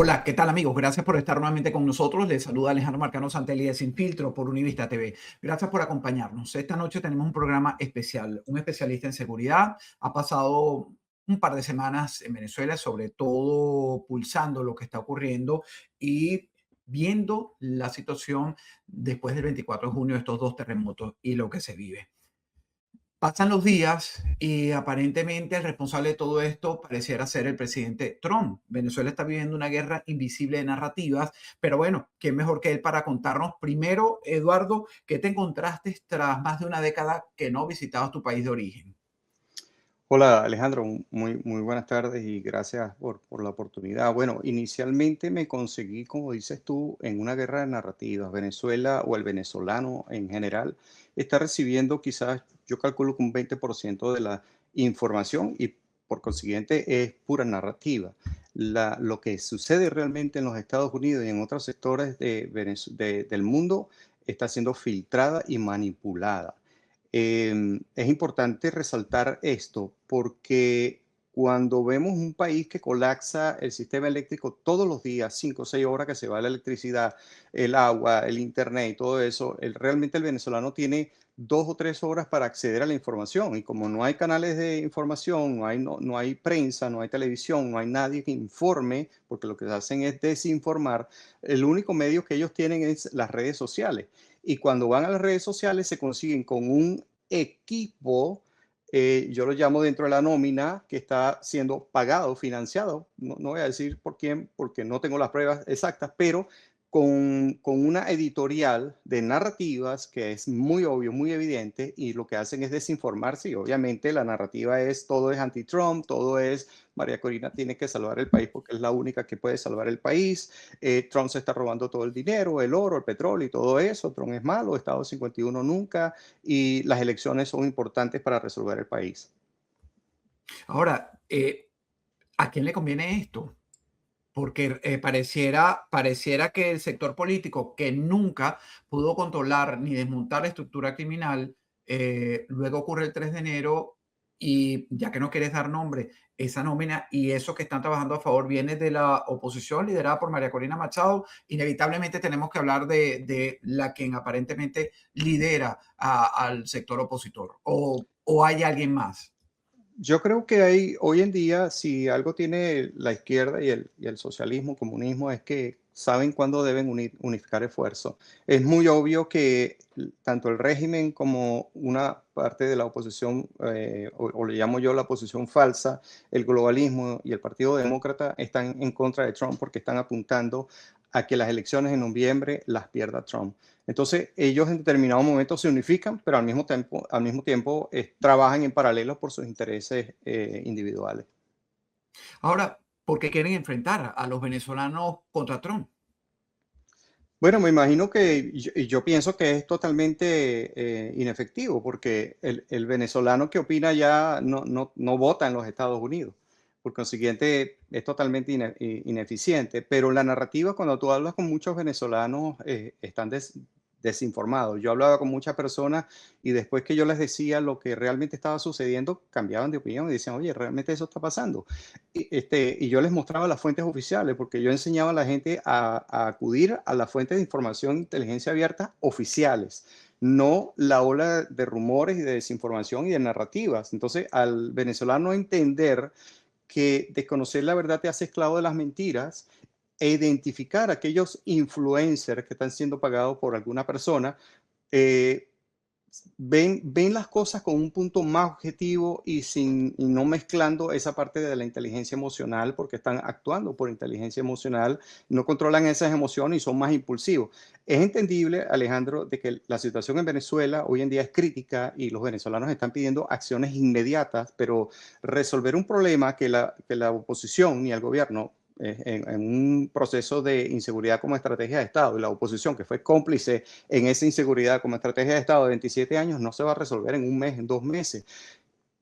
Hola, ¿qué tal amigos? Gracias por estar nuevamente con nosotros. Les saluda Alejandro Marcano Santelli de Sin Filtro por Univista TV. Gracias por acompañarnos. Esta noche tenemos un programa especial. Un especialista en seguridad ha pasado un par de semanas en Venezuela, sobre todo pulsando lo que está ocurriendo y viendo la situación después del 24 de junio, estos dos terremotos y lo que se vive. Pasan los días y aparentemente el responsable de todo esto pareciera ser el presidente Trump. Venezuela está viviendo una guerra invisible de narrativas, pero bueno, ¿quién mejor que él para contarnos? Primero, Eduardo, ¿qué te encontraste tras más de una década que no visitabas tu país de origen? Hola Alejandro, muy buenas tardes y gracias por la oportunidad. Bueno, inicialmente me conseguí, como dices tú, en una guerra de narrativas. Venezuela o el venezolano en general está recibiendo quizás, yo calculo que un 20% de la información y por consiguiente es pura narrativa. Lo que sucede realmente en los Estados Unidos y en otros sectores del mundo está siendo filtrada y manipulada. Es importante resaltar esto porque cuando vemos un país que colapsa el sistema eléctrico todos los días, 5 o 6 horas que se va la electricidad, el agua, el internet y todo eso, realmente el venezolano tiene 2 o 3 horas para acceder a la información. Y como no hay canales de información, no hay prensa, no hay televisión, no hay nadie que informe, porque lo que hacen es desinformar, el único medio que ellos tienen es las redes sociales. Y cuando van a las redes sociales se consiguen con un equipo, yo lo llamo dentro de la nómina, que está siendo pagado, financiado. No voy a decir por quién, porque no tengo las pruebas exactas, pero con una editorial de narrativas que es muy obvio, muy evidente, y lo que hacen es desinformarse. Y obviamente la narrativa es todo es anti-Trump, todo es María Corina tiene que salvar el país porque es la única que puede salvar el país. Trump se está robando todo el dinero, el oro, el petróleo y todo eso. Trump es malo, Estado 51 nunca, y las elecciones son importantes para resolver el país. Ahora, ¿a quién le conviene esto? Porque pareciera que el sector político, que nunca pudo controlar ni desmontar la estructura criminal, luego ocurre el 3 de enero y ya que no quieres dar nombre, esa nómina y eso que están trabajando a favor viene de la oposición liderada por María Corina Machado. Inevitablemente tenemos que hablar de la quien aparentemente lidera al sector opositor. ¿O hay alguien más? Yo creo que hay, hoy en día, si algo tiene la izquierda y el socialismo, comunismo, es que saben cuándo deben unificar esfuerzos. Es muy obvio que tanto el régimen como una parte de la oposición, o le llamo yo la oposición falsa, el globalismo y el Partido Demócrata están en contra de Trump porque están apuntando a que las elecciones en noviembre las pierda Trump. Entonces, ellos en determinado momento se unifican, pero al mismo tiempo trabajan en paralelo por sus intereses individuales. Ahora, ¿por qué quieren enfrentar a los venezolanos contra Trump? Bueno, me imagino que yo pienso que es totalmente inefectivo porque el venezolano que opina ya no vota en los Estados Unidos. Por consiguiente, es totalmente ineficiente. Pero la narrativa, cuando tú hablas con muchos venezolanos, están desinformados. Yo hablaba con muchas personas y después que yo les decía lo que realmente estaba sucediendo, cambiaban de opinión y decían, oye, realmente eso está pasando. Y yo les mostraba las fuentes oficiales, porque yo enseñaba a la gente a acudir a las fuentes de información de inteligencia abierta oficiales, no la ola de rumores y de desinformación y de narrativas. Entonces, al venezolano entender que desconocer la verdad te hace esclavo de las mentiras e identificar a aquellos influencers que están siendo pagados por alguna persona, eh, ven las cosas con un punto más objetivo y no mezclando esa parte de la inteligencia emocional porque están actuando por inteligencia emocional, no controlan esas emociones y son más impulsivos. Es entendible, Alejandro, de que la situación en Venezuela hoy en día es crítica y los venezolanos están pidiendo acciones inmediatas, pero resolver un problema que la oposición ni el gobierno en un proceso de inseguridad como estrategia de Estado y la oposición que fue cómplice en esa inseguridad como estrategia de Estado de 27 años no se va a resolver en un mes, en 2 meses.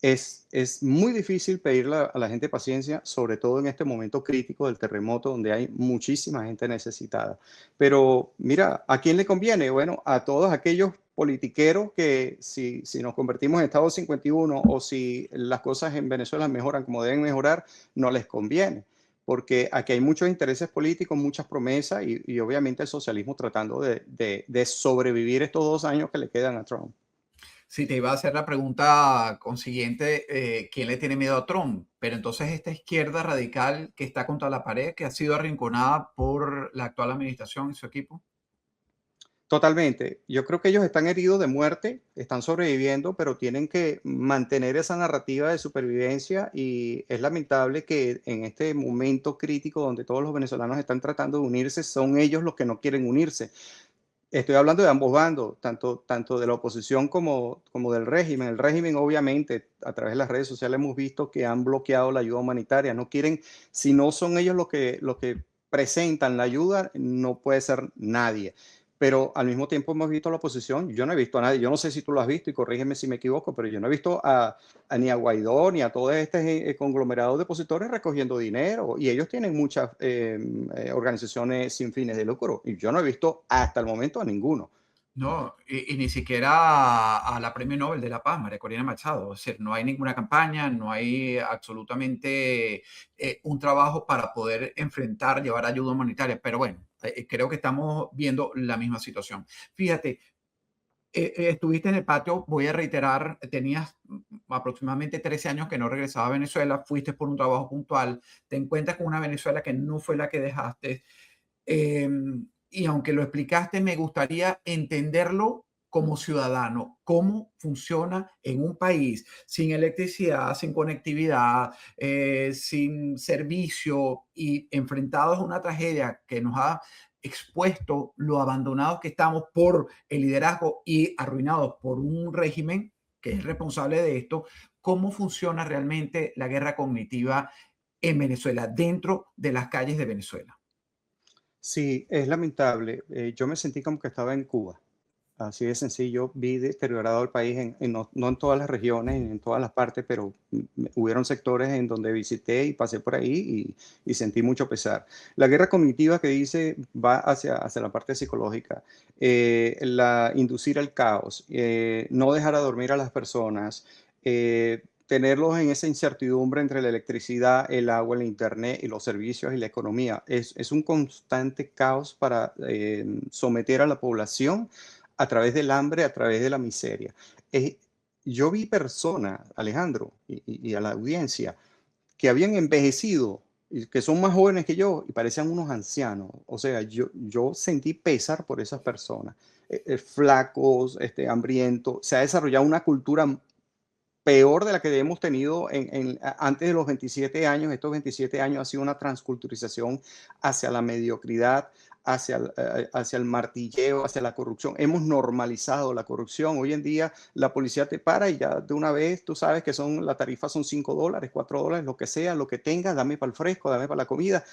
Es muy difícil pedirle a la gente paciencia, sobre todo en este momento crítico del terremoto, donde hay muchísima gente necesitada. Pero mira, ¿a quién le conviene? Bueno, a todos aquellos politiqueros que si nos convertimos en Estado 51 o si las cosas en Venezuela mejoran como deben mejorar, no les conviene porque aquí hay muchos intereses políticos, muchas promesas y obviamente el socialismo tratando de sobrevivir estos 2 años que le quedan a Trump. Si te iba a hacer la pregunta consiguiente, ¿quién le tiene miedo a Trump? Pero entonces esta izquierda radical que está contra la pared, que ha sido arrinconada por la actual administración y su equipo. Totalmente. Yo creo que ellos están heridos de muerte, están sobreviviendo, pero tienen que mantener esa narrativa de supervivencia y es lamentable que en este momento crítico donde todos los venezolanos están tratando de unirse, son ellos los que no quieren unirse. Estoy hablando de ambos bandos, tanto de la oposición como del régimen. El régimen, obviamente, a través de las redes sociales hemos visto que han bloqueado la ayuda humanitaria. No quieren, si no son ellos los que presentan la ayuda, no puede ser nadie. Pero al mismo tiempo hemos visto a la oposición. Yo no he visto a nadie. Yo no sé si tú lo has visto y corrígeme si me equivoco, pero yo no he visto ni a Guaidó ni a todo este conglomerado de opositores recogiendo dinero. Y ellos tienen muchas organizaciones sin fines de lucro. Y yo no he visto hasta el momento a ninguno. No, y ni siquiera a la Premio Nobel de la Paz, María Corina Machado. Es decir, no hay ninguna campaña, no hay absolutamente un trabajo para poder enfrentar, llevar ayuda humanitaria. Pero bueno, creo que estamos viendo la misma situación. Fíjate, estuviste en el patio, voy a reiterar, tenías aproximadamente 13 años que no regresaba a Venezuela, fuiste por un trabajo puntual, te encuentras con una Venezuela que no fue la que dejaste. Y aunque lo explicaste, me gustaría entenderlo como ciudadano, cómo funciona en un país sin electricidad, sin conectividad, sin servicio y enfrentados a una tragedia que nos ha expuesto lo abandonados que estamos por el liderazgo y arruinados por un régimen que es responsable de esto, cómo funciona realmente la guerra cognitiva en Venezuela, dentro de las calles de Venezuela. Sí, es lamentable. Yo me sentí como que estaba en Cuba. Así de sencillo, vi deteriorado el país, no en todas las regiones, en todas las partes, pero hubieron sectores en donde visité y pasé por ahí y sentí mucho pesar. La guerra cognitiva que dice va hacia la parte psicológica, inducir el caos, no dejar a dormir a las personas, tenerlos en esa incertidumbre entre la electricidad, el agua, el internet y los servicios y la economía. Es un constante caos para someter a la población a través del hambre, a través de la miseria. Eh, yo vi personas, Alejandro, y a la audiencia, que habían envejecido, y que son más jóvenes que yo y parecían unos ancianos. O sea, yo sentí pesar por esas personas, flacos, hambrientos. Se ha desarrollado una cultura peor de la que hemos tenido antes de los 27 años. Estos 27 años ha sido una transculturización hacia la mediocridad, hacia el martilleo, hacia la corrupción. Hemos normalizado la corrupción. Hoy en día la policía te para y ya de una vez tú sabes que la tarifa son $5, $4, lo que sea, lo que tengas, dame para el fresco, dame para la comida.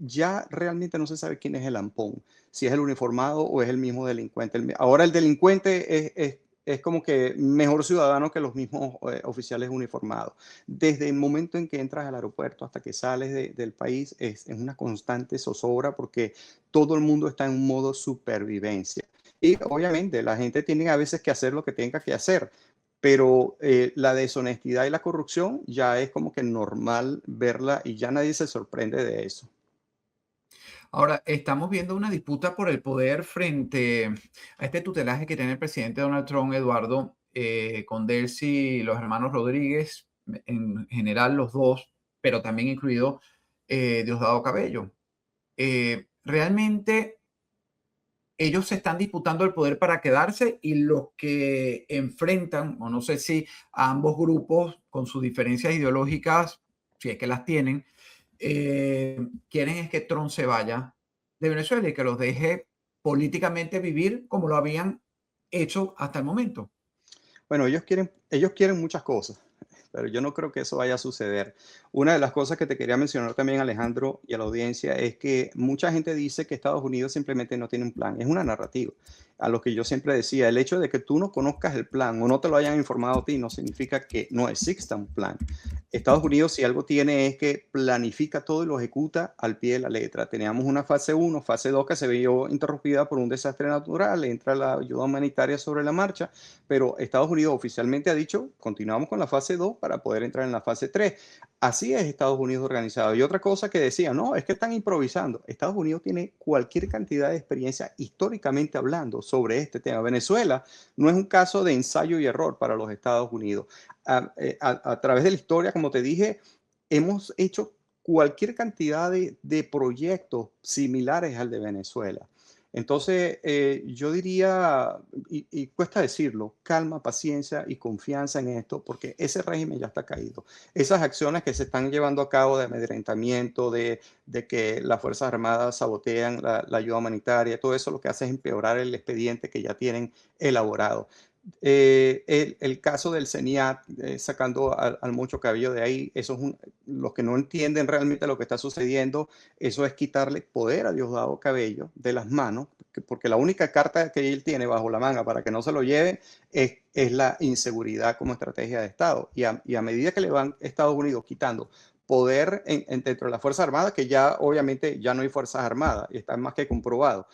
Ya realmente no se sabe quién es el lampón, si es el uniformado o es el mismo delincuente. Ahora el delincuente es como que mejor ciudadano que los mismos oficiales uniformados. Desde el momento en que entras al aeropuerto hasta que sales del país es una constante zozobra porque todo el mundo está en un modo supervivencia. Y obviamente la gente tiene a veces que hacer lo que tenga que hacer, pero la deshonestidad y la corrupción ya es como que normal verla y ya nadie se sorprende de eso. Ahora, estamos viendo una disputa por el poder frente a este tutelaje que tiene el presidente Donald Trump, Eduardo, con Delcy y los hermanos Rodríguez, en general los dos, pero también incluido Diosdado Cabello. Realmente ellos se están disputando el poder para quedarse y los que enfrentan, o no sé si a ambos grupos con sus diferencias ideológicas, si es que las tienen, quieren es que Trump se vaya de Venezuela y que los deje políticamente vivir como lo habían hecho hasta el momento. Bueno, ellos quieren muchas cosas, pero yo no creo que eso vaya a suceder. Una de las cosas que te quería mencionar también, Alejandro, y a la audiencia, es que mucha gente dice que Estados Unidos simplemente no tiene un plan. Es una narrativa. A lo que yo siempre decía, el hecho de que tú no conozcas el plan o no te lo hayan informado a ti no significa que no exista un plan. Estados Unidos, si algo tiene, es que planifica todo y lo ejecuta al pie de la letra. Teníamos una fase 1, fase 2 que se vio interrumpida por un desastre natural, entra la ayuda humanitaria sobre la marcha, pero Estados Unidos oficialmente ha dicho, continuamos con la fase 2 para poder entrar en la fase 3. Así es Estados Unidos organizado. Y otra cosa que decía, no, es que están improvisando. Estados Unidos tiene cualquier cantidad de experiencia históricamente hablando sobre este tema. Venezuela no es un caso de ensayo y error para los Estados Unidos. A través de la historia, como te dije, hemos hecho cualquier cantidad de proyectos similares al de Venezuela. Entonces, yo diría, y cuesta decirlo, calma, paciencia y confianza en esto, porque ese régimen ya está caído. Esas acciones que se están llevando a cabo de amedrentamiento, de que las Fuerzas Armadas sabotean la ayuda humanitaria, todo eso lo que hace es empeorar el expediente que ya tienen elaborado. El caso del CENIAT, sacando al mucho cabello de ahí, eso es los que no entienden realmente lo que está sucediendo, eso es quitarle poder a Diosdado Cabello de las manos, porque la única carta que él tiene bajo la manga para que no se lo lleve es la inseguridad como estrategia de Estado. Y a medida que le van Estados Unidos quitando poder dentro de las Fuerzas Armadas, que ya obviamente ya no hay Fuerzas Armadas, y está más que comprobado,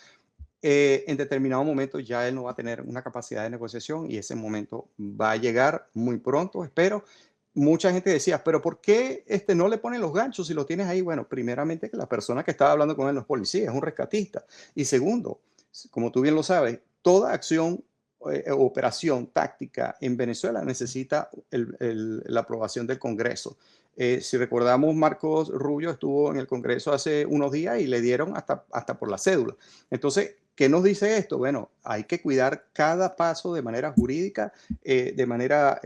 en determinado momento ya él no va a tener una capacidad de negociación y ese momento va a llegar muy pronto, espero. Mucha gente decía, pero ¿por qué no le ponen los ganchos si lo tienes ahí? Bueno, primeramente que la persona que estaba hablando con él no es policía, es un rescatista. Y segundo, como tú bien lo sabes, toda acción operación táctica en Venezuela necesita la aprobación del Congreso. Si recordamos, Marcos Rubio estuvo en el Congreso hace unos días y le dieron hasta por la cédula. Entonces, ¿qué nos dice esto? Bueno, hay que cuidar cada paso de manera jurídica, de manera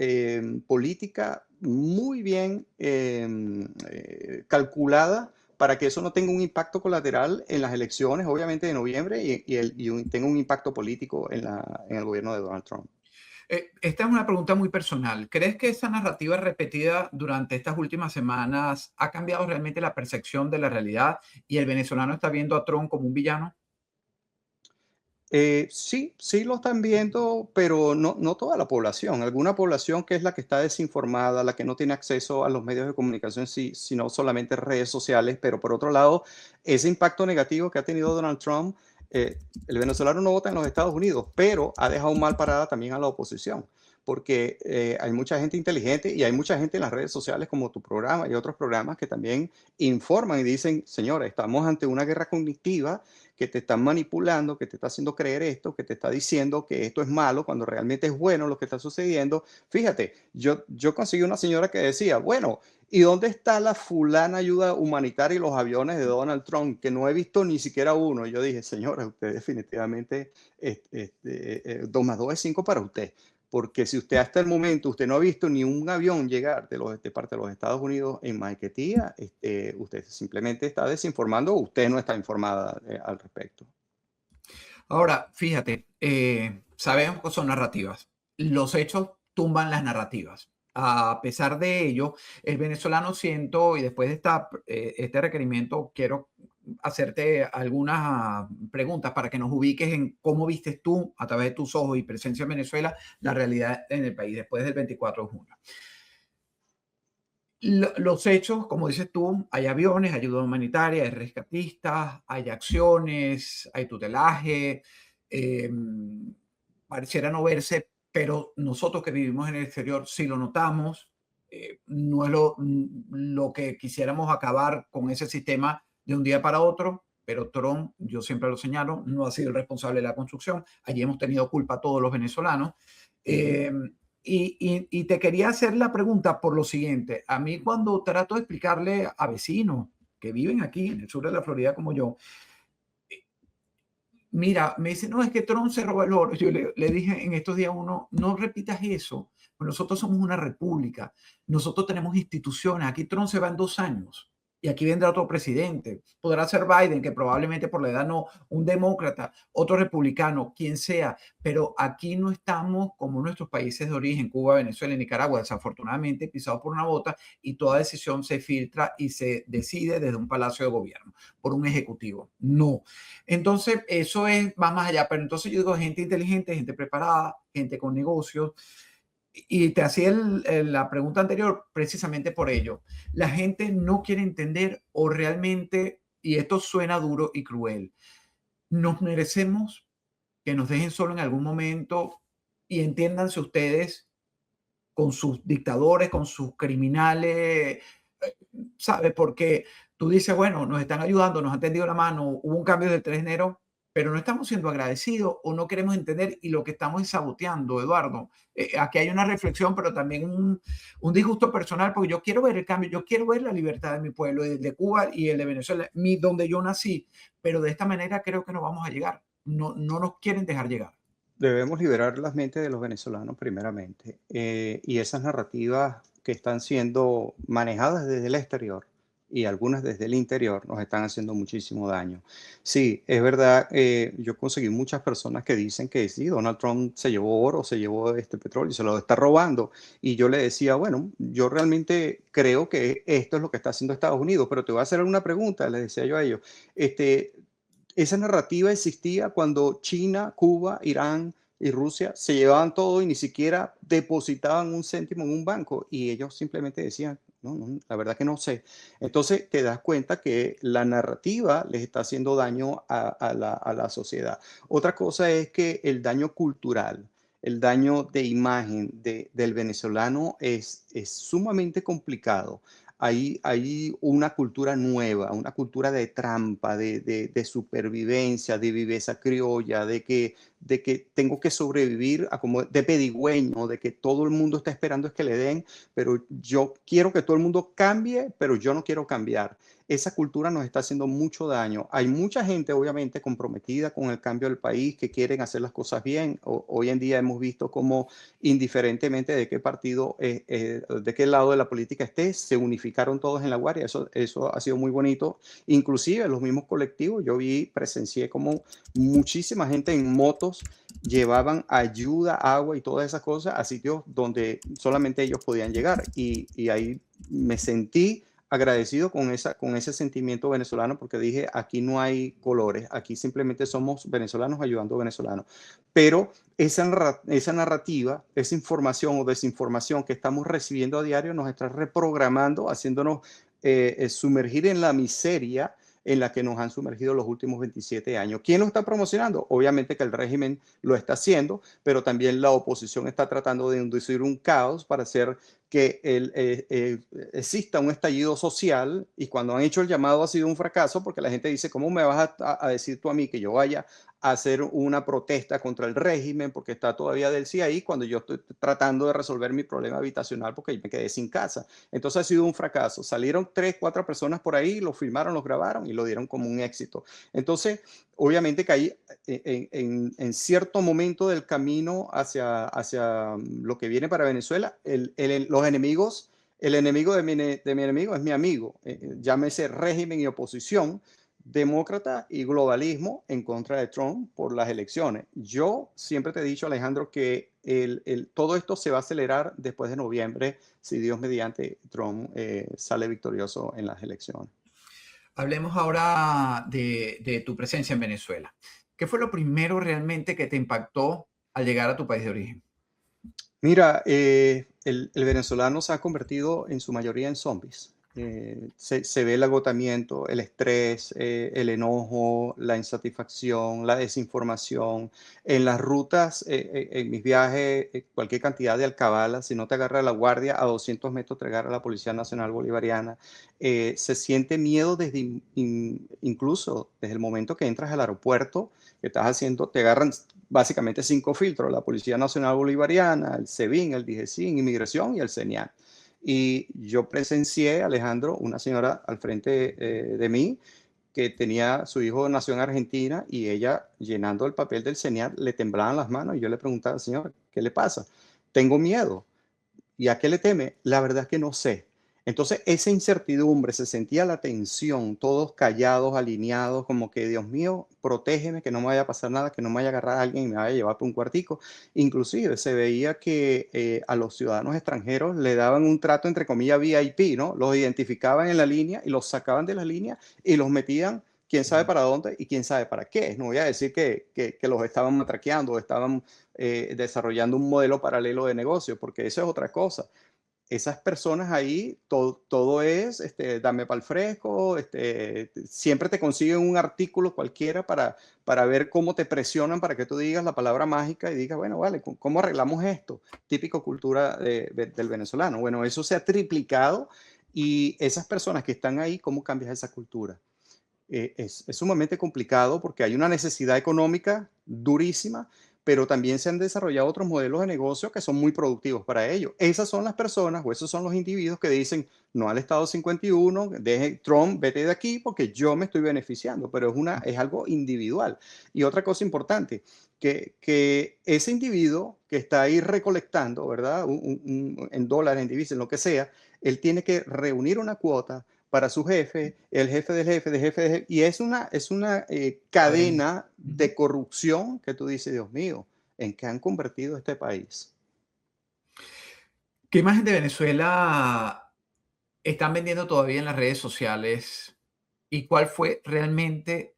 política, muy bien calculada para que eso no tenga un impacto colateral en las elecciones, obviamente de noviembre, y tenga un impacto político en el gobierno de Donald Trump. Esta es una pregunta muy personal. ¿Crees que esa narrativa repetida durante estas últimas semanas ha cambiado realmente la percepción de la realidad y el venezolano está viendo a Trump como un villano? Sí, sí lo están viendo, pero no toda la población. Alguna población que es la que está desinformada, la que no tiene acceso a los medios de comunicación, sino solamente redes sociales. Pero por otro lado, ese impacto negativo que ha tenido Donald Trump, el venezolano no vota en los Estados Unidos, pero ha dejado mal parada también a la oposición. Porque hay mucha gente inteligente y hay mucha gente en las redes sociales como tu programa y otros programas que también informan y dicen, señores, estamos ante una guerra cognitiva que te están manipulando, que te está haciendo creer esto, que te está diciendo que esto es malo cuando realmente es bueno lo que está sucediendo. Fíjate, yo conseguí una señora que decía, bueno, ¿y dónde está la fulana ayuda humanitaria y los aviones de Donald Trump? Que no he visto ni siquiera uno. Yo dije, señora, usted definitivamente, 2 más 2 es 5 para usted. Porque si usted hasta el momento, usted no ha visto ni un avión llegar de parte de los Estados Unidos en Maiquetía, usted simplemente está desinformando o usted no está informada al respecto. Ahora, fíjate, sabemos que son narrativas. Los hechos tumban las narrativas. A pesar de ello, el venezolano siento, y después de este requerimiento, quiero hacerte algunas preguntas para que nos ubiques en cómo vistes tú, a través de tus ojos y presencia en Venezuela, la realidad en el país después del 24 de junio. Los hechos, como dices tú, hay aviones, hay ayuda humanitaria, hay rescatistas, hay acciones, hay tutelaje, eh, pareciera no verse, pero nosotros que vivimos en el exterior sí lo notamos. No es lo que quisiéramos acabar con ese sistema de un día para otro, pero Trump, yo siempre lo señalo, no ha sido el responsable de la construcción. Allí hemos tenido culpa todos los venezolanos. Eh, y te quería hacer la pregunta por lo siguiente. A mí cuando trato de explicarle a vecinos que viven aquí en el sur de la Florida como yo, mira, me dice, no, es que Trump se roba el oro. Yo le dije en estos días uno, no repitas eso. Pues nosotros somos una república. Nosotros tenemos instituciones. Aquí Trump se va en 2 años. Y aquí vendrá otro presidente. Podrá ser Biden, que probablemente por la edad no, un demócrata, otro republicano, quien sea. Pero aquí no estamos como nuestros países de origen, Cuba, Venezuela y Nicaragua, desafortunadamente pisados por una bota y toda decisión se filtra y se decide desde un palacio de gobierno, por un ejecutivo. No. Entonces, eso va más allá, pero entonces yo digo gente inteligente, gente preparada, gente con negocios, y te hacía la pregunta anterior precisamente por ello. La gente no quiere entender o realmente, y esto suena duro y cruel, nos merecemos que nos dejen solo en algún momento y entiéndanse ustedes con sus dictadores, con sus criminales, ¿sabes? Porque tú dices, bueno, nos están ayudando, nos han tendido la mano, hubo un cambio del 3 de enero, pero no estamos siendo agradecidos o no queremos entender y lo que estamos es saboteando, Eduardo. Aquí hay una reflexión, pero también un disgusto personal, porque yo quiero ver el cambio, yo quiero ver la libertad de mi pueblo, el de Cuba y el de Venezuela, donde yo nací, pero de esta manera creo que no vamos a llegar. No, no nos quieren dejar llegar. Debemos liberar las mentes de los venezolanos primeramente, y esas narrativas que están siendo manejadas desde el exterior y algunas desde el interior nos están haciendo muchísimo daño. Sí, es verdad, yo conseguí muchas personas que dicen que sí, Donald Trump se llevó oro, se llevó este petróleo y se lo está robando. Y yo le decía, bueno, yo realmente creo que esto es lo que está haciendo Estados Unidos, pero te voy a hacer una pregunta, les decía yo a ellos. Este, Esa narrativa existía cuando China, Cuba, Irán y Rusia se llevaban todo y ni siquiera depositaban un céntimo en un banco y ellos simplemente decían, no, no, la verdad que no sé. Entonces te das cuenta que la narrativa les está haciendo daño a la sociedad. Otra cosa es que el daño cultural, el daño de imagen del venezolano es sumamente complicado. Hay una cultura nueva, una cultura de trampa, de supervivencia, de viveza criolla, de que tengo que sobrevivir a como de pedigüeño, de que todo el mundo está esperando es que le den, pero yo quiero que todo el mundo cambie, pero yo no quiero cambiar. Esa cultura nos está haciendo mucho daño. Hay mucha gente, obviamente, comprometida con el cambio del país, que quieren hacer las cosas bien. Hoy en día hemos visto cómo, indiferentemente de qué partido, de qué lado de la política esté, se unificaron todos en la Guardia. Eso ha sido muy bonito. Inclusive los mismos colectivos, yo presencié como muchísima gente en motos llevaban ayuda, agua y todas esas cosas a sitios donde solamente ellos podían llegar. Y ahí me sentí agradecido con ese sentimiento venezolano porque dije, aquí no hay colores, aquí simplemente somos venezolanos ayudando a venezolanos. Pero esa narrativa, esa información o desinformación que estamos recibiendo a diario nos está reprogramando, haciéndonos sumergir en la miseria en la que nos han sumergido los últimos 27 años. ¿Quién lo está promocionando? Obviamente que el régimen lo está haciendo, pero también la oposición está tratando de inducir un caos para hacer que exista un estallido social, y cuando han hecho el llamado ha sido un fracaso porque la gente dice, ¿cómo me vas a decir tú a mí que yo vaya a hacer una protesta contra el régimen porque está todavía del CIAI cuando yo estoy tratando de resolver mi problema habitacional porque me quedé sin casa? Entonces ha sido un fracaso. Salieron 3, 4 personas por ahí, lo filmaron, lo grabaron y lo dieron como un éxito. Entonces, obviamente que ahí en cierto momento del camino hacia lo que viene para Venezuela, los enemigos, el enemigo de mi enemigo es mi amigo, llámese régimen y oposición, demócrata y globalismo en contra de Trump por las elecciones. Yo siempre te he dicho, Alejandro, que todo esto se va a acelerar después de noviembre, si Dios mediante Trump sale victorioso en las elecciones. Hablemos ahora de tu presencia en Venezuela. ¿Qué fue lo primero realmente que te impactó al llegar a tu país de origen? Mira, el venezolano se ha convertido en su mayoría en zombies. Se ve el agotamiento, el estrés, el enojo, la insatisfacción, la desinformación. En las rutas, en mis viajes, cualquier cantidad de alcabalas, si no te agarra la guardia, a 200 metros te agarra la Policía Nacional Bolivariana. Se siente miedo incluso desde el momento que entras al aeropuerto, que estás haciendo, te agarran básicamente 5 filtros: la Policía Nacional Bolivariana, el SEBIN, el DGCIN, Inmigración y el CENIAT. Y yo presencié, Alejandro, una señora al frente de mí que tenía su hijo nació en Argentina y ella, llenando el papel del CENIAT, le temblaban las manos y yo le preguntaba, señora, ¿qué le pasa? Tengo miedo. ¿Y a qué le teme? La verdad es que no sé. Entonces, esa incertidumbre, se sentía la tensión, todos callados, alineados, como que, Dios mío, protégeme, que no me vaya a pasar nada, que no me vaya a agarrar a alguien y me vaya a llevar por un cuartico. Inclusive se veía que a los ciudadanos extranjeros le daban un trato, entre comillas, VIP, ¿no? Los identificaban en la línea y los sacaban de la línea y los metían quién sabe para dónde y quién sabe para qué. No voy a decir que los estaban matraqueando o estaban desarrollando un modelo paralelo de negocio, porque eso es otra cosa. Esas personas ahí, todo es, dame para el fresco, siempre te consiguen un artículo cualquiera para ver cómo te presionan para que tú digas la palabra mágica y digas, bueno, vale, ¿cómo arreglamos esto? Típico cultura del venezolano. Bueno, eso se ha triplicado Y esas personas que están ahí, ¿cómo cambias esa cultura? Es sumamente complicado porque hay una necesidad económica durísima, pero también se han desarrollado otros modelos de negocio que son muy productivos para ello. Esas son las personas o esos son los individuos que dicen no al Estado 51, deje Trump, vete de aquí porque yo me estoy beneficiando, pero es algo individual. Y otra cosa importante, que ese individuo que está ahí recolectando, ¿verdad? En dólares, en divisas, en lo que sea, él tiene que reunir una cuota para su jefe, el jefe del jefe, del jefe, del jefe, y es una Cadena. cadena Ujú. de corrupción que tú dices, Dios mío, ¿en qué han convertido este país? ¿Qué imagen de Venezuela están vendiendo todavía en las redes sociales? ¿Y cuál fue realmente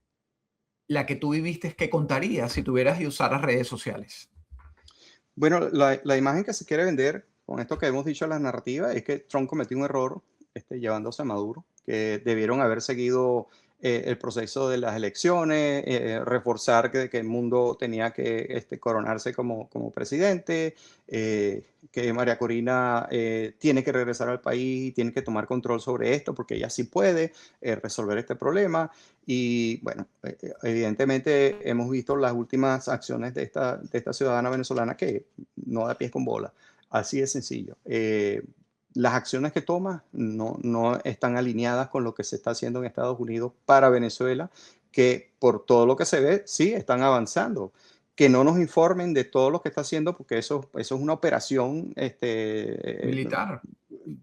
la que tú viviste que contarías si tuvieras que usar las redes sociales? Bueno, la imagen que se quiere vender con esto que hemos dicho en las narrativas es que Trump cometió un error llevándose a Maduro, que debieron haber seguido el proceso de las elecciones, reforzar que el mundo tenía que coronarse como presidente, que María Corina tiene que regresar al país y tiene que tomar control sobre esto porque ella sí puede resolver este problema. Y bueno, evidentemente hemos visto las últimas acciones de esta ciudadana venezolana que no da pies con bola. Así de sencillo. Las acciones que toma no están alineadas con lo que se está haciendo en Estados Unidos para Venezuela, que por todo lo que se ve, sí, están avanzando. Que no nos informen de todo lo que está haciendo, porque eso es una operación Militar.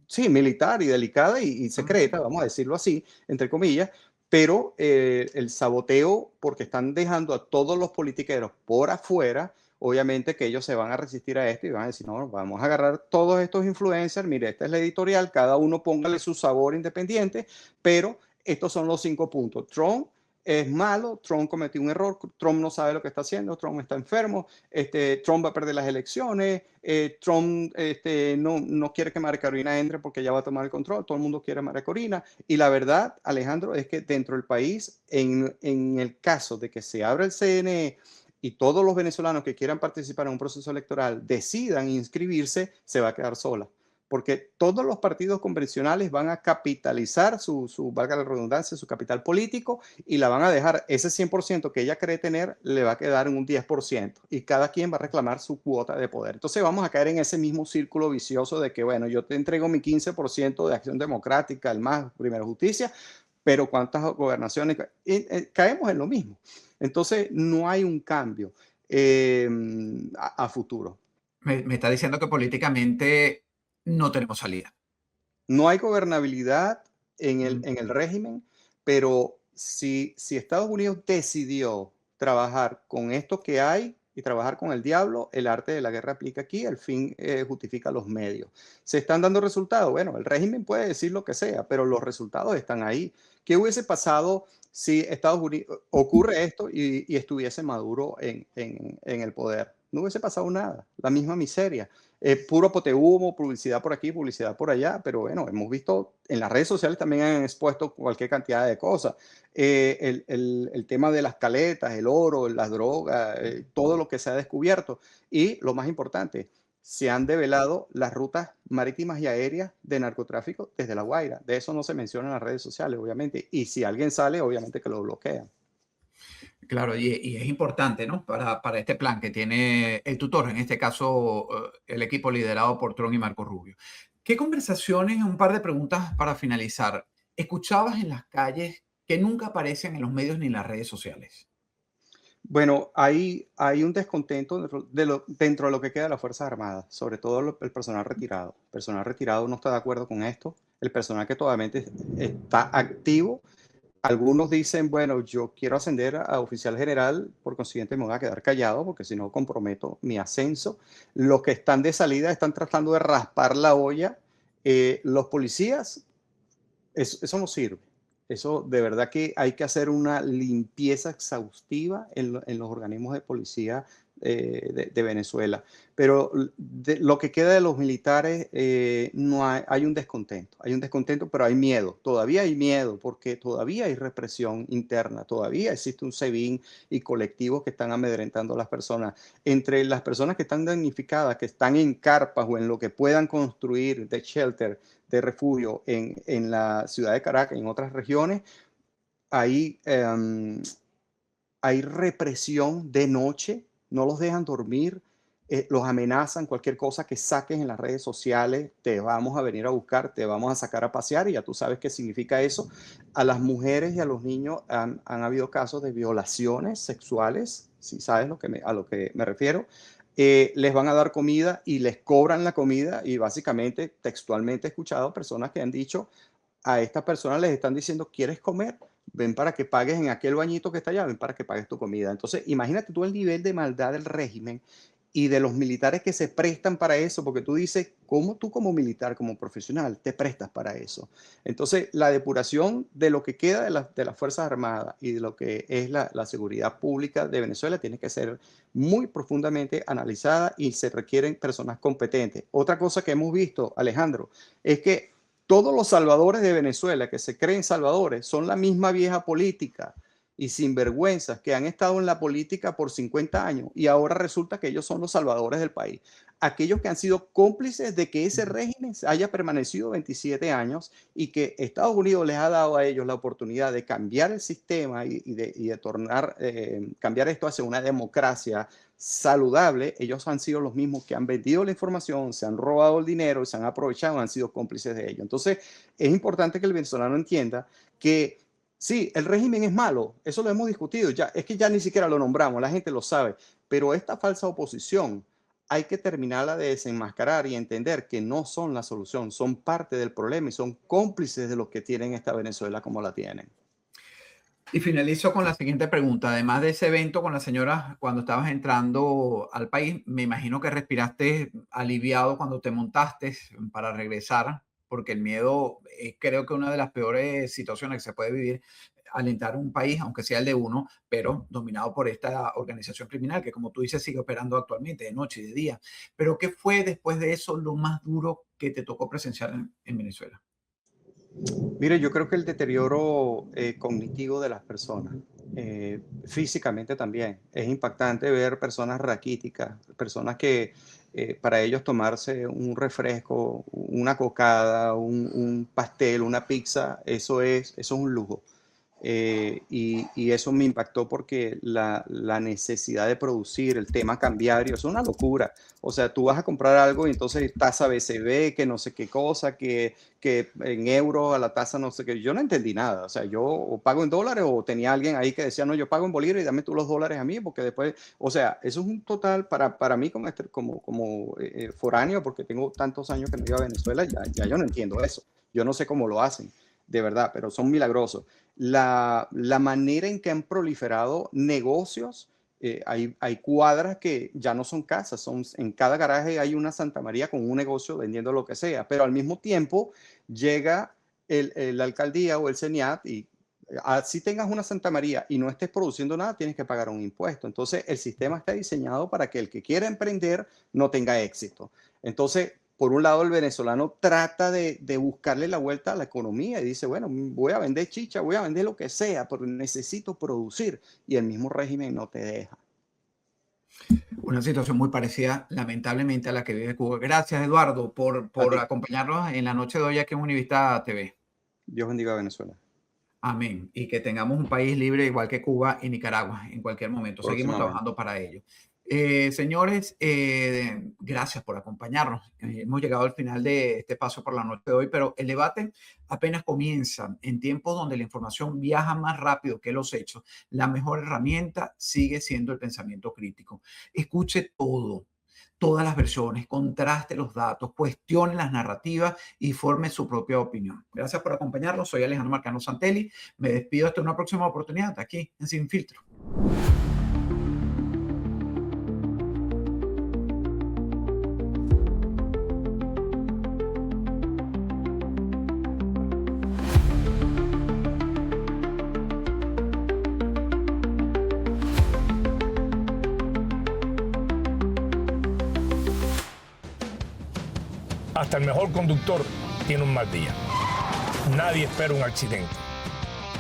sí, militar y delicada y Ujú. secreta, vamos a decirlo así, entre comillas, pero el saboteo, porque están dejando a todos los politiqueros por afuera, obviamente que ellos se van a resistir a esto y van a decir, no, vamos a agarrar todos estos influencers, mire, esta es la editorial, cada uno póngale su sabor independiente, pero estos son los 5 puntos. Trump es malo, Trump cometió un error, Trump no sabe lo que está haciendo, Trump está enfermo, Trump va a perder las elecciones, Trump no quiere que María Corina entre porque ya va a tomar el control, todo el mundo quiere a María Corina. Y la verdad, Alejandro, es que dentro del país, en el caso de que se abra el CNE y todos los venezolanos que quieran participar en un proceso electoral decidan inscribirse, se va a quedar sola porque todos los partidos convencionales van a capitalizar valga la redundancia, su capital político y la van a dejar, ese 100% que ella cree tener, le va a quedar en un 10% y cada quien va a reclamar su cuota de poder. Entonces vamos a caer en ese mismo círculo vicioso de que, bueno, yo te entrego mi 15% de acción democrática, el más, primero justicia, pero ¿cuántas gobernaciones? Caemos en lo mismo. Entonces no hay un cambio eh, a futuro. Me está diciendo que políticamente no tenemos salida. No hay gobernabilidad en el, Mm. en el régimen, pero si Estados Unidos decidió trabajar con esto que hay y trabajar con el diablo, el arte de la guerra aplica aquí, el fin justifica los medios. ¿Se están dando resultados? Bueno, el régimen puede decir lo que sea, pero los resultados están ahí. ¿Qué hubiese pasado si Estados Unidos ocurre esto y estuviese Maduro en el poder? No hubiese pasado nada, la misma miseria puro potehumo, publicidad por aquí, publicidad por allá, pero bueno, hemos visto en las redes sociales también han expuesto cualquier cantidad de cosas. El tema de las caletas, el oro, las drogas, todo lo que se ha descubierto. Y lo más importante, se han develado las rutas marítimas y aéreas de narcotráfico desde La Guaira. De eso no se menciona en las redes sociales, obviamente. Y si alguien sale, obviamente que lo bloquean. Claro, y es importante, ¿no? Para este plan que tiene el tutor, en este caso, el equipo liderado por Tron y Marco Rubio. ¿Qué conversaciones, un par de preguntas para finalizar, escuchabas en las calles que nunca aparecen en los medios ni en las redes sociales? Bueno, hay un descontento dentro de lo que queda de las Fuerzas Armadas, sobre todo el personal retirado. El personal retirado no está de acuerdo con esto. El personal que todavía está activo. Algunos dicen, bueno, yo quiero ascender a oficial general, por consiguiente me voy a quedar callado porque si no comprometo mi ascenso. Los que están de salida están tratando de raspar la olla. Los policías eso no sirve. Eso de verdad que hay que hacer una limpieza exhaustiva en los organismos de policía de Venezuela. Pero lo que queda de los militares, no hay un descontento, pero hay miedo, todavía hay miedo, porque todavía hay represión interna, todavía existe un SEBIN y colectivos que están amedrentando a las personas. Entre las personas que están damnificadas, que están en carpas o en lo que puedan construir de shelter, de refugio en la ciudad de Caracas y en otras regiones, hay, hay represión de noche, no los dejan dormir, los amenazan, cualquier cosa que saques en las redes sociales, te vamos a venir a buscar, te vamos a sacar a pasear, y ya tú sabes qué significa eso. A las mujeres y a los niños han habido casos de violaciones sexuales, si sabes a lo que me refiero. Les van a dar comida y les cobran la comida, y básicamente, textualmente he escuchado personas que han dicho, a estas personas les están diciendo: ¿quieres comer? Ven para que pagues en aquel bañito que está allá, ven para que pagues tu comida. Entonces, imagínate tú el nivel de maldad del régimen y de los militares que se prestan para eso, porque tú dices, ¿cómo tú como militar, como profesional, te prestas para eso? Entonces, la depuración de lo que queda de las Fuerzas Armadas y de lo que es la seguridad pública de Venezuela tiene que ser muy profundamente analizada, y se requieren personas competentes. Otra cosa que hemos visto, Alejandro, es que todos los salvadores de Venezuela que se creen salvadores son la misma vieja política y sinvergüenzas que han estado en la política por 50 años, y ahora resulta que ellos son los salvadores del país. Aquellos que han sido cómplices de que ese régimen haya permanecido 27 años, y que Estados Unidos les ha dado a ellos la oportunidad de cambiar el sistema y de tornar, cambiar esto hacia una democracia saludable. Ellos han sido los mismos que han vendido la información, se han robado el dinero, se han aprovechado, han sido cómplices de ello. Entonces, es importante que el venezolano entienda que sí, el régimen es malo, eso lo hemos discutido, ya, es que ya ni siquiera lo nombramos, la gente lo sabe, pero esta falsa oposición hay que terminarla de desenmascarar y entender que no son la solución, son parte del problema y son cómplices de los que tienen esta Venezuela como la tienen. Y finalizo con la siguiente pregunta. Además de ese evento con la señora, cuando estabas entrando al país, me imagino que respiraste aliviado cuando te montaste para regresar, porque el miedo es, creo que, una de las peores situaciones que se puede vivir al entrar a un país, aunque sea el de uno, pero dominado por esta organización criminal que, como tú dices, sigue operando actualmente de noche y de día. Pero ¿qué fue después de eso lo más duro que te tocó presenciar en Venezuela? Mire, yo creo que el deterioro cognitivo de las personas, físicamente también, es impactante ver personas raquíticas, personas que para ellos tomarse un refresco, una cocada, un pastel, una pizza, eso es un lujo. Y eso me impactó porque la necesidad de producir, el tema cambiario, es una locura. O sea, tú vas a comprar algo y entonces tasa BCB, que no sé qué cosa, que en euros a la tasa no sé qué. Yo no entendí nada. O sea, yo o pago en dólares, o tenía alguien ahí que decía, no, yo pago en bolívares y dame tú los dólares a mí, porque después, o sea, eso es un total para mí como foráneo, porque tengo tantos años que no iba a Venezuela, ya yo no entiendo eso. Yo no sé cómo lo hacen, de verdad, pero son milagrosos. La manera en que han proliferado negocios, hay cuadras que ya no son casas, en cada garaje hay una Santa María con un negocio vendiendo lo que sea, pero al mismo tiempo llega la alcaldía o el CENIAT y así tengas una Santa María y no estés produciendo nada, tienes que pagar un impuesto. Entonces, el sistema está diseñado para que el que quiera emprender no tenga éxito. Entonces, por un lado, el venezolano trata de buscarle la vuelta a la economía y dice, bueno, voy a vender chicha, voy a vender lo que sea, pero necesito producir, y el mismo régimen no te deja. Una situación muy parecida, lamentablemente, a la que vive Cuba. Gracias, Eduardo, A por ti, acompañarnos en la noche de hoy aquí en Univista TV. Dios bendiga a Venezuela. Amén. Y que tengamos un país libre igual que Cuba y Nicaragua en cualquier momento. Seguimos Próximamente. trabajando para ello. Señores, gracias por acompañarnos. Hemos llegado al final de este paso por la noche de hoy, pero el debate apenas comienza. En tiempos donde la información viaja más rápido que los hechos, la mejor herramienta sigue siendo el pensamiento crítico. Escuche todo, todas las versiones, contraste los datos, cuestione las narrativas y forme su propia opinión. Gracias por acompañarnos. Soy Alejandro Marcano Santelli. Me despido hasta una próxima oportunidad aquí en Sin Filtro. Hasta el mejor conductor tiene un mal día. Nadie espera un accidente,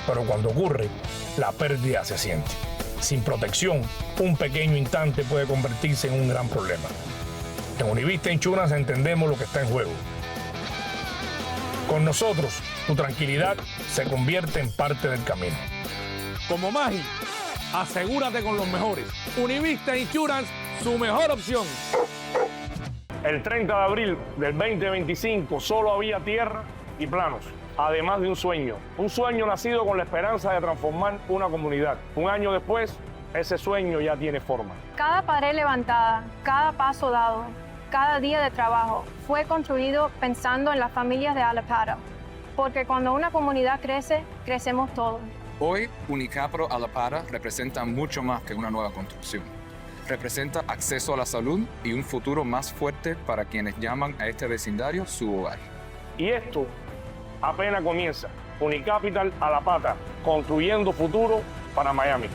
pero cuando ocurre, la pérdida se siente. Sin protección, un pequeño instante puede convertirse en un gran problema. En Univista Insurance entendemos lo que está en juego. Con nosotros, tu tranquilidad se convierte en parte del camino. Como Maggi, asegúrate con los mejores. Univista Insurance, su mejor opción. El 30 de abril del 2025 solo había tierra y planos, además de un sueño nacido con la esperanza de transformar una comunidad. Un año después, ese sueño ya tiene forma. Cada pared levantada, cada paso dado, cada día de trabajo fue construido pensando en las familias de Allapattah. Porque cuando una comunidad crece, crecemos todos. Hoy, Unicapro Allapattah representa mucho más que una nueva construcción. Representa acceso a la salud y un futuro más fuerte para quienes llaman a este vecindario su hogar. Y esto apenas comienza. Unicapital Allapattah, construyendo futuro para Miami.